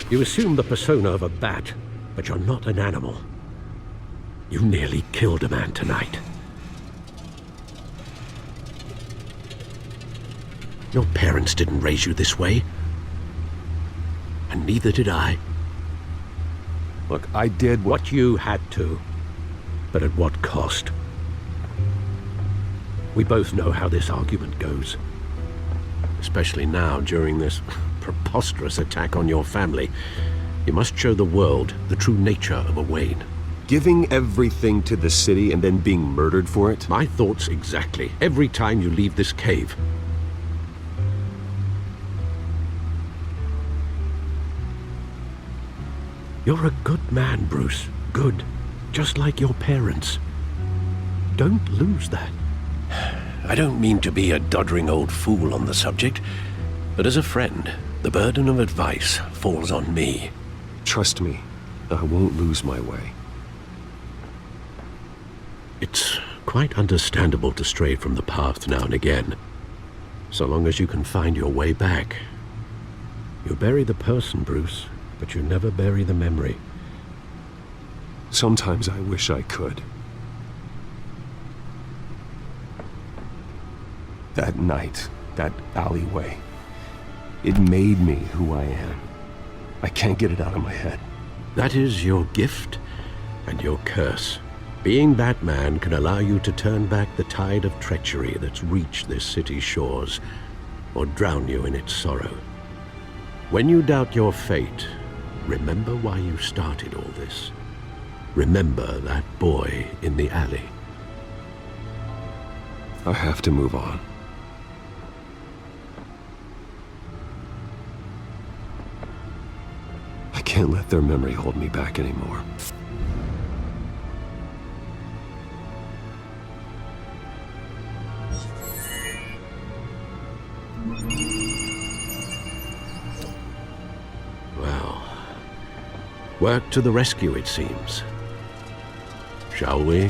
You assume the persona of a bat, but you're not an animal. You nearly killed a man tonight. Your parents didn't raise you this way. And neither did I. Look, I did what you had to. But at what cost? We both know how this argument goes. Especially now, during this preposterous attack on your family. You must show the world the true nature of a Wayne. Giving everything to the city and then being murdered for it? My thoughts exactly. Every time you leave this cave. You're a good man, Bruce. Good. Just like your parents. Don't lose that. I don't mean to be a doddering old fool on the subject, but as a friend, the burden of advice falls on me. Trust me, I won't lose my way. It's quite understandable to stray from the path now and again, so long as you can find your way back. You bury the person, Bruce, but you never bury the memory. Sometimes I wish I could. That night, that alleyway, it made me who I am. I can't get it out of my head. That is your gift and your curse. Being Batman can allow you to turn back the tide of treachery that's reached this city's shores, or drown you in its sorrow. When you doubt your fate, remember why you started all this. Remember that boy in the alley. I have to move on. I can't let their memory hold me back anymore. Well, work to the rescue, it seems. Shall we?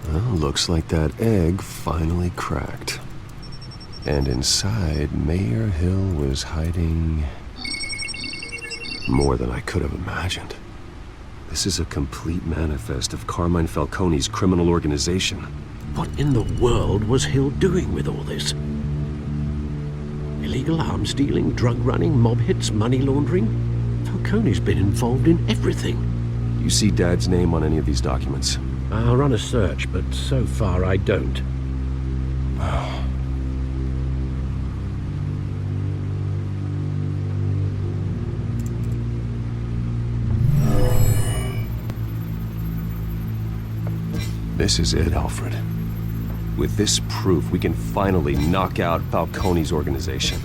Well, looks like that egg finally cracked. And inside, Mayor Hill was hiding more than I could have imagined. This is a complete manifest of Carmine Falcone's criminal organization. What in the world was Hill doing with all this? Illegal arms dealing, drug running, mob hits, money laundering? Falcone's been involved in everything. You see Dad's name on any of these documents? I'll run a search, but so far I don't. This is it, Alfred. With this proof, we can finally knock out Falcone's organization.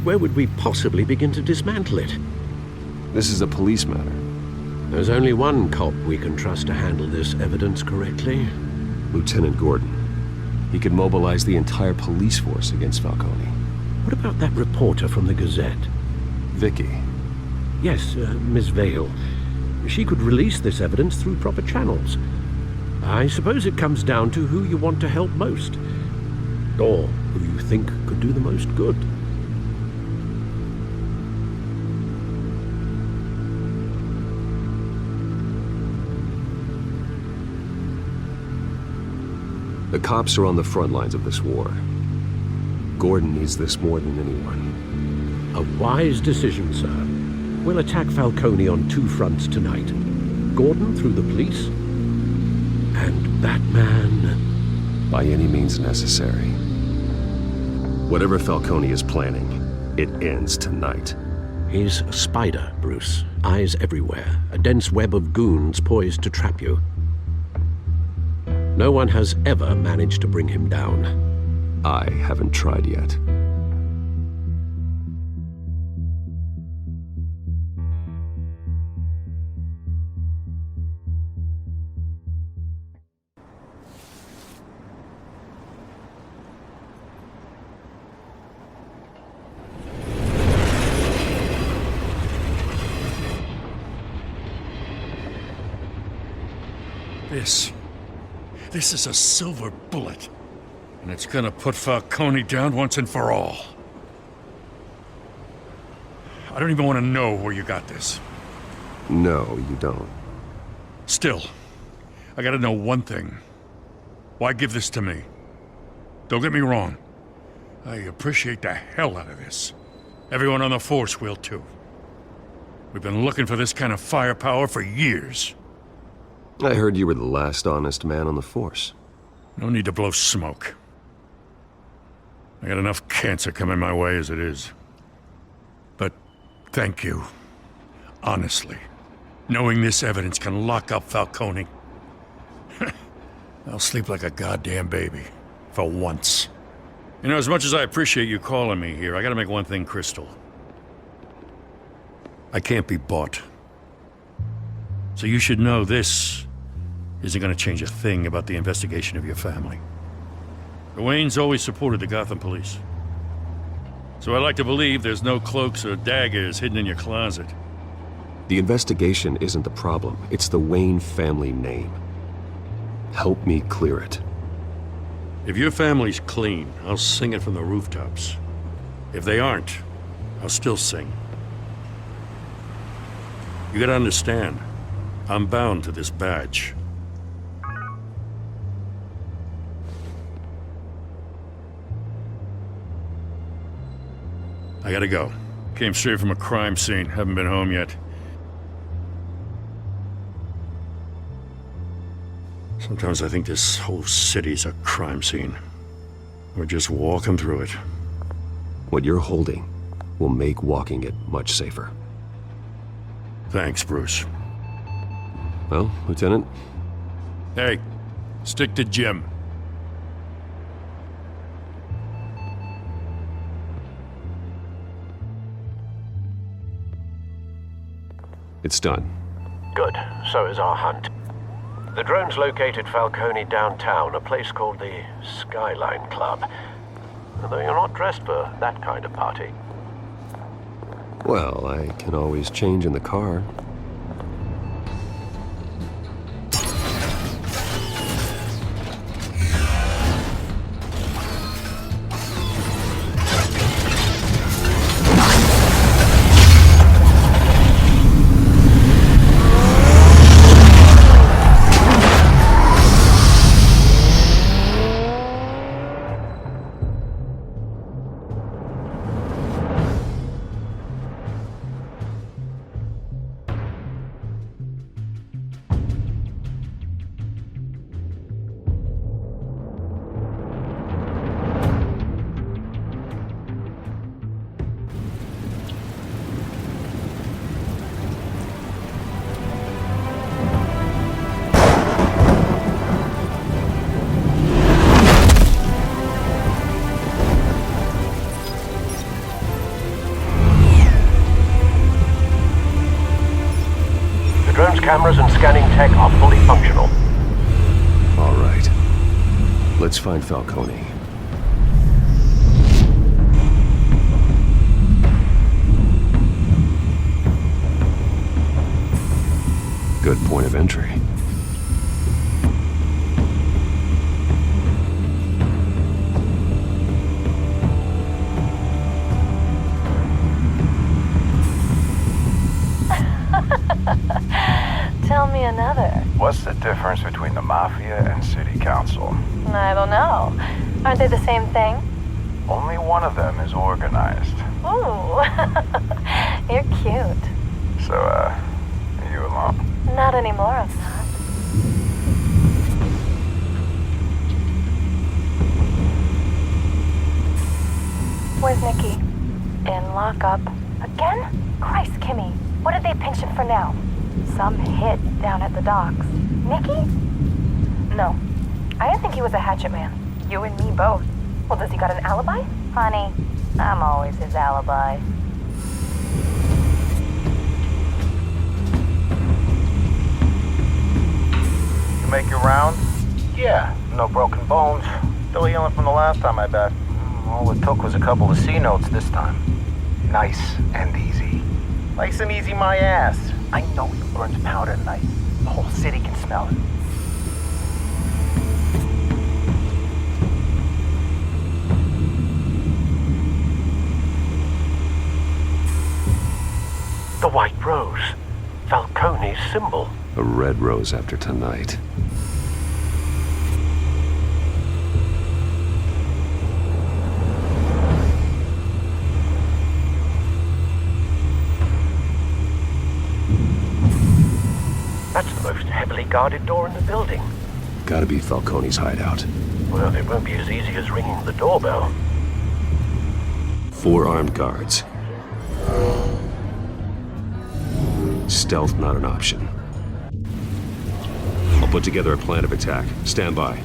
Where would we possibly begin to dismantle it? This is a police matter. There's only one cop we can trust to handle this evidence correctly. Lieutenant Gordon. He could mobilize the entire police force against Falcone. What about that reporter from the Gazette? Vicky. Yes, Miss Vale. She could release this evidence through proper channels. I suppose it comes down to who you want to help most. Or who you think could do the most good. The cops are on the front lines of this war. Gordon needs this more than anyone. A wise decision, sir. We'll attack Falcone on two fronts tonight. Gordon through the police, and Batman... by any means necessary. Whatever Falcone is planning, it ends tonight. He's a spider, Bruce. Eyes everywhere. A dense web of goons poised to trap you. No one has ever managed to bring him down. I haven't tried yet. This This is a silver bullet, and it's gonna put Falcone down once and for all. I don't even want to know where you got this. No, you don't. Still, I gotta know one thing. Why give this to me? Don't get me wrong. I appreciate the hell out of this. Everyone on the force will too. We've been looking for this kind of firepower for years. I heard you were the last honest man on the force. No need to blow smoke. I got enough cancer coming my way as it is. But thank you. Honestly. Knowing this evidence can lock up Falcone. I'll sleep like a goddamn baby. For once. You know, as much as I appreciate you calling me here, I gotta make one thing crystal. I can't be bought. So you should know this isn't gonna change a thing about the investigation of your family. The Waynes always supported the Gotham police. So I like to believe there's no cloaks or daggers hidden in your closet. The investigation isn't the problem. It's the Wayne family name. Help me clear it. If your family's clean, I'll sing it from the rooftops. If they aren't, I'll still sing. You gotta understand, I'm bound to this badge. I gotta go. Came straight from a crime scene, haven't been home yet. Sometimes I think this whole city's a crime scene. We're just walking through it. What you're holding will make walking it much safer. Thanks, Bruce. Well, Lieutenant? Hey, stick to Jim. It's done. Good. So is our hunt. The drone's located Falcone downtown, a place called the Skyline Club. Although you're not dressed for that kind of party. Well, I can always change in the car. Cameras and scanning tech are fully functional. All right. Let's find Falcone. Good point of entry. Tell me another. What's the difference between the Mafia and City Council? I don't know. Aren't they the same thing? Only one of them is organized. Ooh, you're cute. So, are you alone? Not anymore, I'm not. Where's Nikki? In lockup. Again? Christ, Kimmy. What did they pinch him for now? Some hit down at the docks. Nikki? No. I didn't think he was a hatchet man. You and me both. Well, does he got an alibi? Honey, I'm always his alibi. You make your round? Yeah, no broken bones. Still healing from the last time, I bet. All it took was a couple of C notes this time. Nice and easy. Nice and easy my ass. I know you burned powder tonight. The whole city can smell it. white rose. Falcone's symbol. A red rose after tonight. That's the most heavily guarded door in the building. Gotta be Falcone's hideout. Well, it won't be as easy as ringing the doorbell. 4 armed guards. Stealth not an option. I'll put together a plan of attack. Stand by.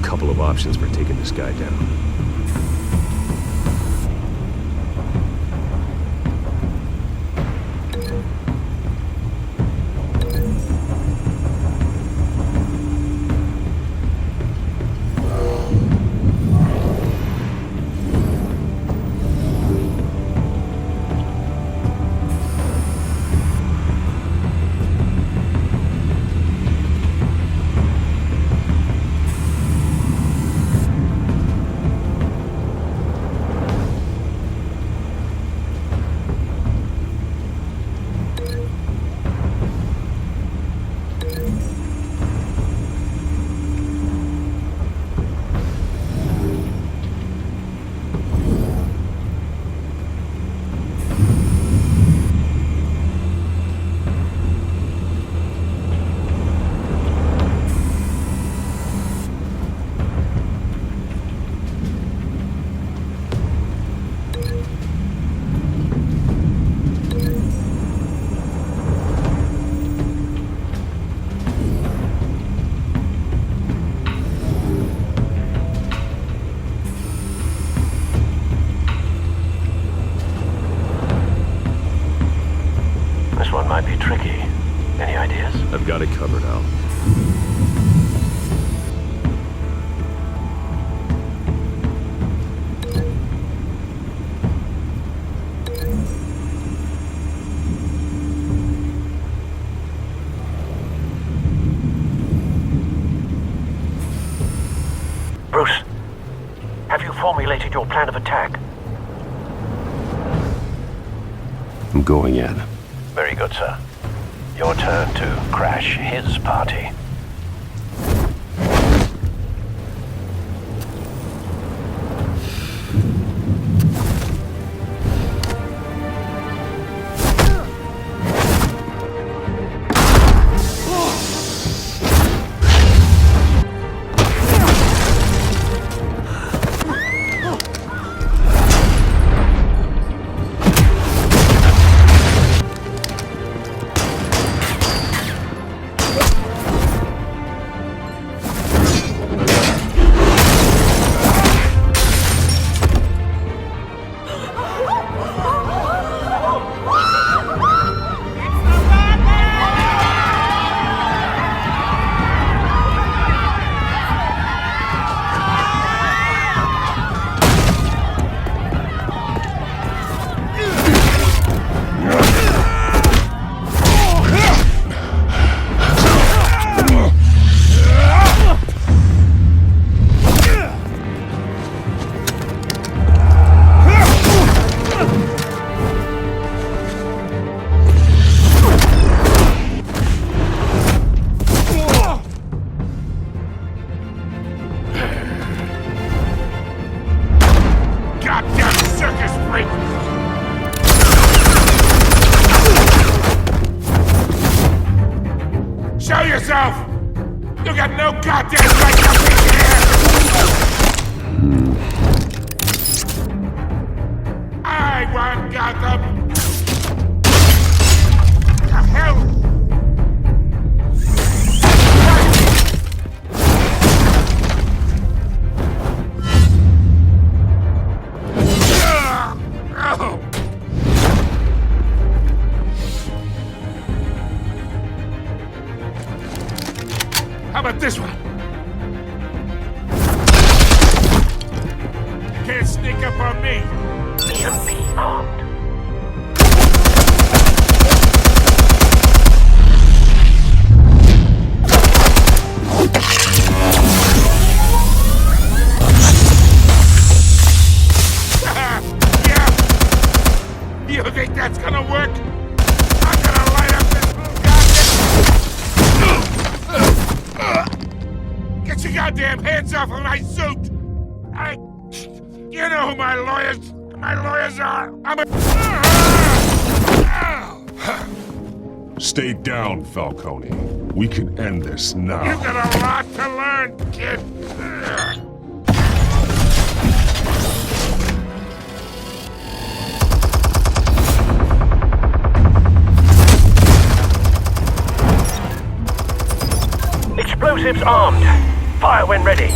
Couple of options for taking this guy down. Might be tricky. Any ideas? I've got it covered, Al. Bruce, have you formulated your plan of attack? I'm going in. Very good, sir. Your turn to crash his party. You got no goddamn right to be here! I want Gotham! The hell? How about this one? You can't sneak up on me. EMP armed. You think that's gonna work? I'm gonna light up this goddamn... Get your goddamn hands off of my suit! You know who my lawyers are! Stay down, Falcone. We can end this now. You've got a lot to learn, kid! Explosives armed. Fire when ready.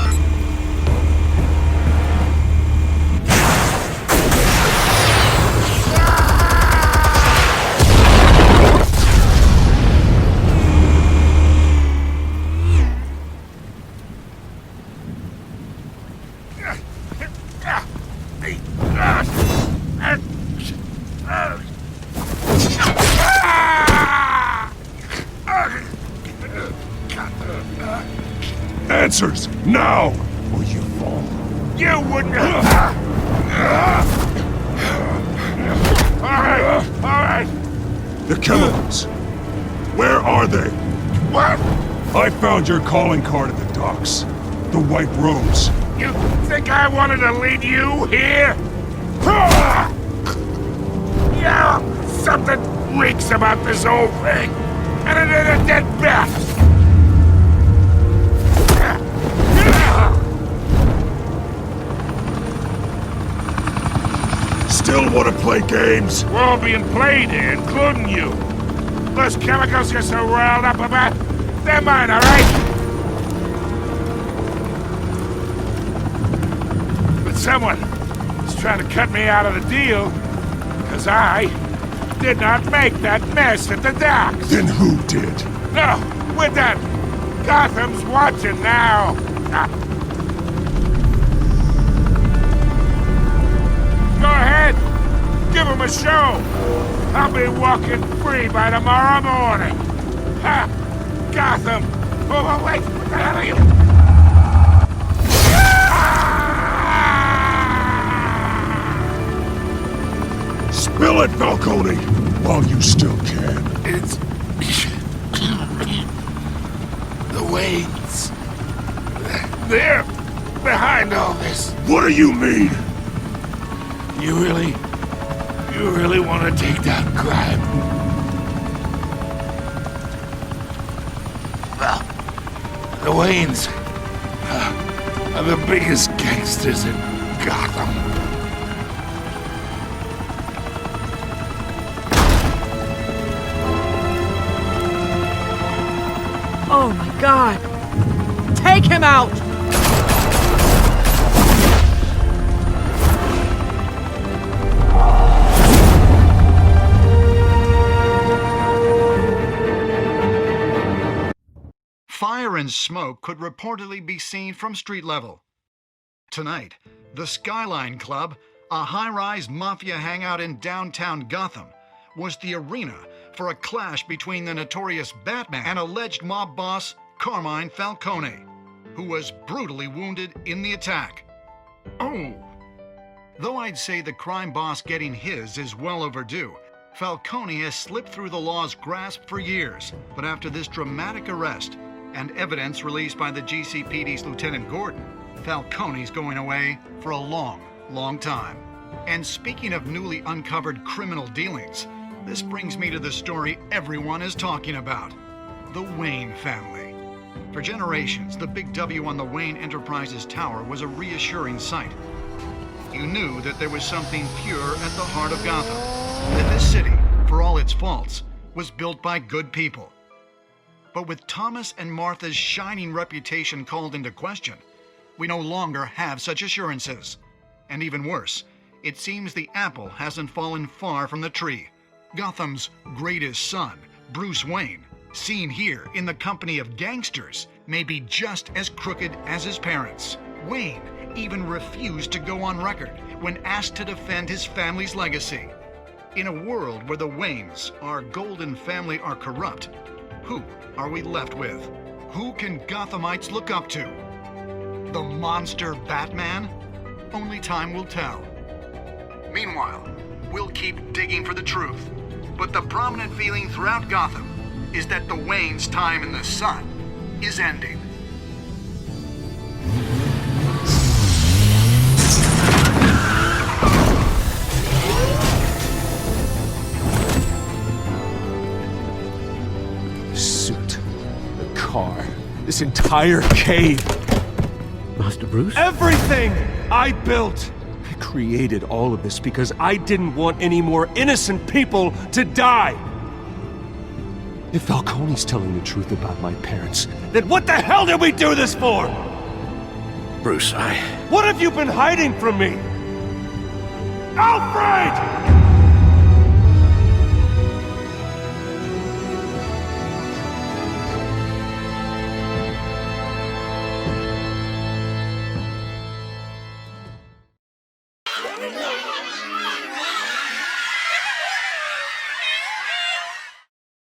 Answers, now, or you fall. You wouldn't... Alright. The chemicals. Where are they? What? I found your calling card at the docks. The White Rose. You think I wanted to lead you here? Yeah, something reeks about this whole thing. And it ain't a dead bat. Still want to play games? We're all being played here, including you. Those chemicals you're so riled up about, they're mine, all right? But someone is trying to cut me out of the deal, because I did not make that mess at the docks. Then who did? No, we're done. Gotham's watching now. Go ahead. Give him a show. I'll be walking free by tomorrow morning. Ha! Gotham. Oh, wait. What the hell are you? Spill it, Falcone, while you still can. It's... the Waynes. They're behind all this. What do you mean? You really want to take down crime? Well, the Waynes are the biggest gangsters in Gotham. Oh my God! Take him out! Fire and smoke could reportedly be seen from street level. Tonight, the Skyline Club, a high-rise mafia hangout in downtown Gotham, was the arena for a clash between the notorious Batman and alleged mob boss Carmine Falcone, who was brutally wounded in the attack. Oh! Though I'd say the crime boss getting his is well overdue, Falcone has slipped through the law's grasp for years, but after this dramatic arrest and evidence released by the GCPD's Lieutenant Gordon, Falcone's going away for a long, long time. And speaking of newly uncovered criminal dealings, this brings me to the story everyone is talking about, the Wayne family. For generations, the big W on the Wayne Enterprises tower was a reassuring sight. You knew that there was something pure at the heart of Gotham, that this city, for all its faults, was built by good people. But with Thomas and Martha's shining reputation called into question, we no longer have such assurances. And even worse, it seems the apple hasn't fallen far from the tree. Gotham's greatest son, Bruce Wayne, seen here in the company of gangsters, may be just as crooked as his parents. Wayne even refused to go on record when asked to defend his family's legacy. In a world where the Waynes, our golden family, are corrupt, who are we left with? Who can Gothamites look up to? The monster Batman? Only time will tell. Meanwhile, we'll keep digging for the truth. But the prominent feeling throughout Gotham is that the Wayne's time in the sun is ending. Suit, the car, this entire cave. Master Bruce? Everything I built! I created all of this because I didn't want any more innocent people to die! If Falcone's telling the truth about my parents, then what the hell did we do this for? Bruce, What have you been hiding from me? Alfred!